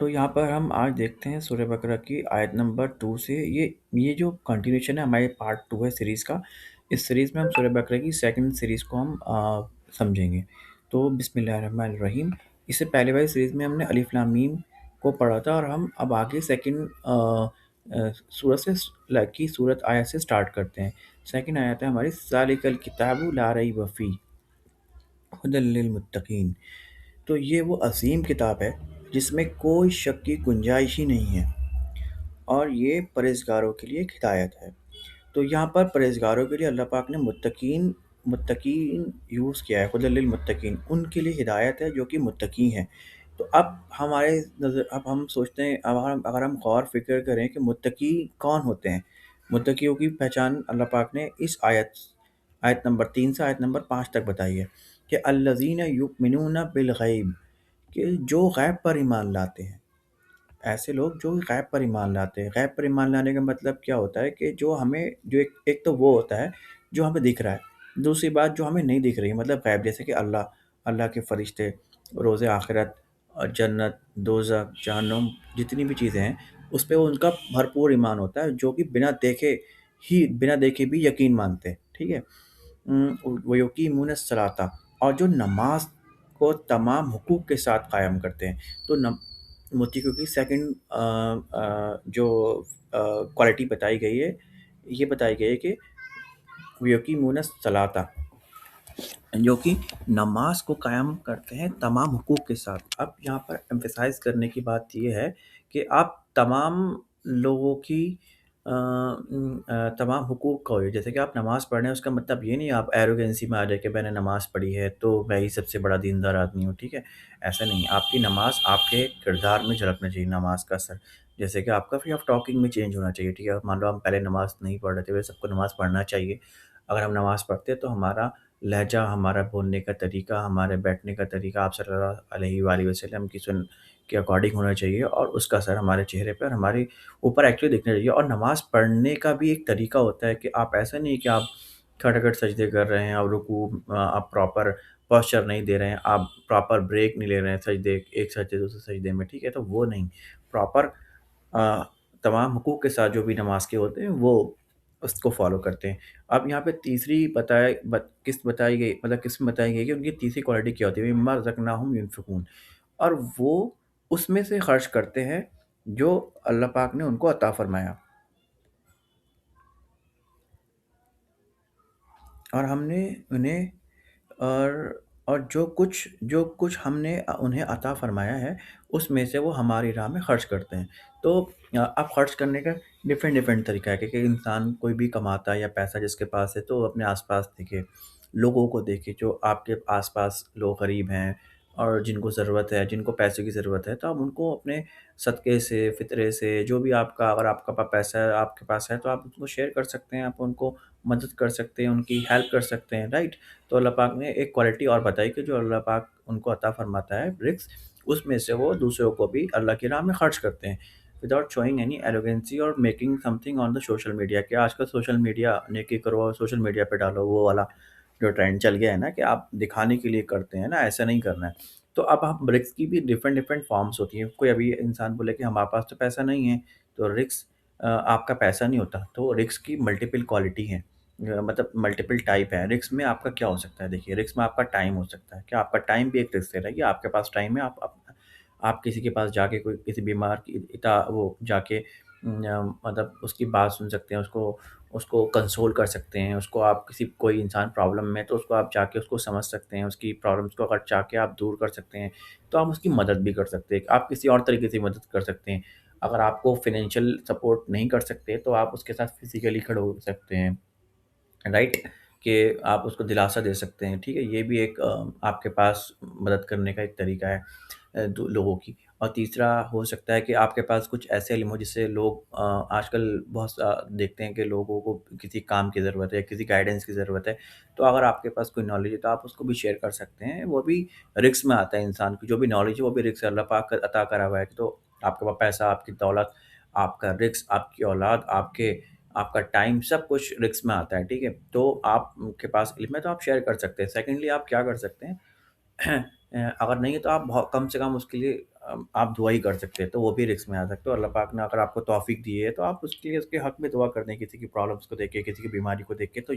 تو यहाँ पर हम आज देखते हैं सूरह बकरा की आयत नंबर 2 से ये जो कंटिन्यूशन है हमारे पार्ट 2 है सीरीज़ का। इस सीरीज़ में हम सूरह बकरा की सेकंड सीरीज़ को हम समझेंगे। तो बिस्मिल्लाहिर्रहमानिर्रहीम। इससे पहले वाली सीरीज़ में हमने अलिफ लाम मीम को पढ़ा था और हम अब आगे सेकंड सूरत से की सूरत आयत से स्टार्ट करते हैं। सेकंड आयत है हमारी ज़ालिकल किताबु ला रैब फ़ीह हुदल लिल मुत्तकीन। तो ये वो अज़ीम किताब है जिसमें कोई शक की गुंजाइश ही नहीं है और ये परहेज़गारों के लिए एक हिदायत है। तो यहाँ पर परहेज़गारों के लिए अल्लाह पाक ने मुत्तकीन मुत्तकीन यूज़ किया है, हुदल लिल मुत्तकीन, उनके लिए हिदायत है जो कि मुत्तकी हैं। तो अब हमारे अब हम सोचते हैं, अब अगर हम गौर फ़िक्र करें कि मुत्तकी कौन होते हैं? मुत्तकियों की पहचान अल्लाह पाक ने इस आयत आयत नंबर 3 से आयत नंबर 5 तक बताई है कि अल्लज़ीना युमिनूना बिल गैब, कि जो गैब पर ईमान लाते हैं। ऐसे लोग जो गैब पर ईमान लाते हैं। गैब पर ईमान लाने का मतलब क्या होता है कि जो हमें जो एक एक तो वो होता है जो हमें दिख रहा है, दूसरी बात जो हमें नहीं दिख रही है, मतलब गैब जैसे कि अल्लाह, अल्लाह के फ़रिश्ते, रोज़े आखिरत, जन्नत, दोज़ख, जहन्नुम, जितनी भी चीज़ें हैं उस पे उनका भरपूर ईमान होता है, जो कि बिना देखे भी यकीन मानते हैं, ठीक है? व युकीमून सलाता, और जो नमाज को तमाम हुकूक के साथ कायम करते हैं। तो मुत्तकियों की सेकंड जो क्वालिटी बताई गई है, ये बताई गई है कि युकीमून सलाता, जो कि नमाज को कायम करते हैं तमाम हुकूक के साथ। अब यहाँ पर एम्फेसाइज़ करने की बात ये है कि आप तमाम लोगों की तमाम हुकूक को, जैसे कि आप नमाज़ पढ़ रहे हैं, उसका मतलब ये नहीं आप एरोगेंसी में आ जाए कि मैंने नमाज़ पढ़ी है तो मैं ही सबसे बड़ा दीनदार आदमी हूँ, ठीक है? ऐसा नहीं है, आपकी नमाज़ आपके किरदार में झलकना चाहिए नमाज़ का असर। जैसे कि आपका वे ऑफ टॉकिंग में चेंज होना चाहिए, ठीक है? मान लो हम पहले नमाज़ नहीं पढ़ रहे थे, वैसे सबको नमाज़ पढ़ना चाहिए। अगर हम नमाज़ पढ़ते हैं तो हमारा लहज़ा, हमारा बोलने का तरीका, हमारे बैठने का तरीका आप सल्लल्लाहु अलैहि वसल्लम की सुन के अकॉर्डिंग होना चाहिए और उसका असर हमारे चेहरे पे और हमारे ऊपर एक्चुअली दिखना चाहिए। और नमाज़ पढ़ने का भी एक तरीका होता है कि आप ऐसा नहीं कि आप खट-खट सजदे कर रहे हैं और आप प्रॉपर पोस्चर नहीं दे रहे हैं, आप प्रॉपर ब्रेक नहीं ले रहे हैं सजदे, एक सजदे दूसरे सजदे में, ठीक है? तो वो नहीं, प्रॉपर अ, तमाम हुकूक के साथ जो भी नमाज़ के होते हैं वो उसको फ़ॉलो करते हैं। अब यहाँ पे तीसरी बताए बत किस्त बताई गई, मतलब किस्म बताई गई कि उनकी तीसरी क्वालिटी क्या होती है, मिम्मा रज़क़नाहुम युनफ़िक़ून, और वो उसमें से खर्च करते हैं जो अल्लाह पाक ने उनको अता फ़रमाया। और हमने उन्हें और जो कुछ हमने उन्हें अता फ़रमाया है, उसमें से वो हमारी राह में खर्च करते हैं। तो अब खर्च करने का डिफ़रेंट डिफ़रेंट तरीका है, क्योंकि इंसान कोई भी कमाता है या पैसा जिसके पास है तो वो अपने आस-पास देखे, लोगों को देखे, जो आपके आस-पास लोग गरीब हैं और जिनको ज़रूरत है, जिनको पैसे की ज़रूरत है, तो आप उनको अपने सदक़े से, फ़ितरे से, जो भी आपका, अगर आपका पैसा है आपके पास है तो आप उसको शेयर कर सकते हैं, आप उनको मदद कर सकते हैं, उनकी हेल्प कर सकते हैं, राइट? तो अल्लाह पाक ने एक क्वालिटी और बताई कि जो अल्लाह पाक उनको अता फ़रमाता है रिज़्क़, उसमें से वो दूसरों को भी अल्लाह की राह में खर्च करते हैं, विदाउट शोइंग एनी एरोगेंसी और making something on the social media. कि आजकल सोशल मीडिया, नेकी करो और सोशल मीडिया पे डालो, वो वाला जो ट्रेंड चल गया है ना, कि आप दिखाने के लिए करते हैं ना, ऐसा नहीं करना है। तो अब हम रिस्क की भी डिफरेंट डिफरेंट फॉर्म्स होती हैं। कोई अभी इंसान बोले कि हमारे पास तो पैसा नहीं है, तो रिस्क आपका पैसा नहीं होता, तो रिस्क की मल्टीपल क्वालिटी है, मतलब मल्टीपल टाइप है। रिस्क में आपका क्या हो सकता है, देखिए रिस्क में आपका टाइम हो सकता है, क्या आपका टाइम भी एक रिस्क है, कि आपके पास टाइम है, आप किसी के पास जाके, कोई किसी बीमार की वो जाके मतलब उसकी बात सुन सकते हैं, उसको उसको कंसोल कर सकते हैं, उसको आप कोई इंसान प्रॉब्लम में है तो उसको आप जाके उसको समझ सकते हैं, उसकी प्रॉब्लम्स को अगर जाके आप दूर कर सकते हैं, तो आप उसकी मदद भी कर सकते हैं। आप किसी और तरीके से मदद कर सकते हैं। अगर आपको फाइनेंशियल सपोर्ट नहीं कर सकते, तो आप उसके साथ फिज़िकली खड़े हो सकते हैं। राइट? कि आप उसको दिलासा दे सकते हैं, ठीक है? ये भी एक आपके पास मदद करने का एक तरीका है दो लोगों की। और तीसरा हो सकता है कि आपके पास कुछ ऐसे इल्म हो जिससे लोग आजकल देखते हैं कि लोगों को किसी काम की ज़रूरत है, किसी गाइडेंस की ज़रूरत है, तो अगर आपके पास कोई नॉलेज है तो आप उसको भी शेयर कर सकते हैं। वो भी रिस्क में आता है, इंसान की जो भी नॉलेज है वो भी रिस्क है, अल्लाह पाक का अता करा हुआ है। तो आपके पास पैसा, आपकी दौलत, आपका रिस्क, आपकी औलाद, आपका टाइम, सब कुछ रिस्क में आता है, ठीक है? तो आपके पास इल्म है तो आप शेयर कर सकते हैं। सेकंडली आप क्या कर सकते हैं, अगर नहीं है तो आप बहुत कम से कम उसके लिए आप दुआ ही कर सकते हैं, तो वो भी रिस्क में आ सकते हो। अल्लाह पाक ने अगर आपको तौफ़ीक दी है, तो आप उसके लिए उसके हक़ में दुआ कर दें, किसी की प्रॉब्लम्स को देख के, किसी की बीमारी को देख के, तो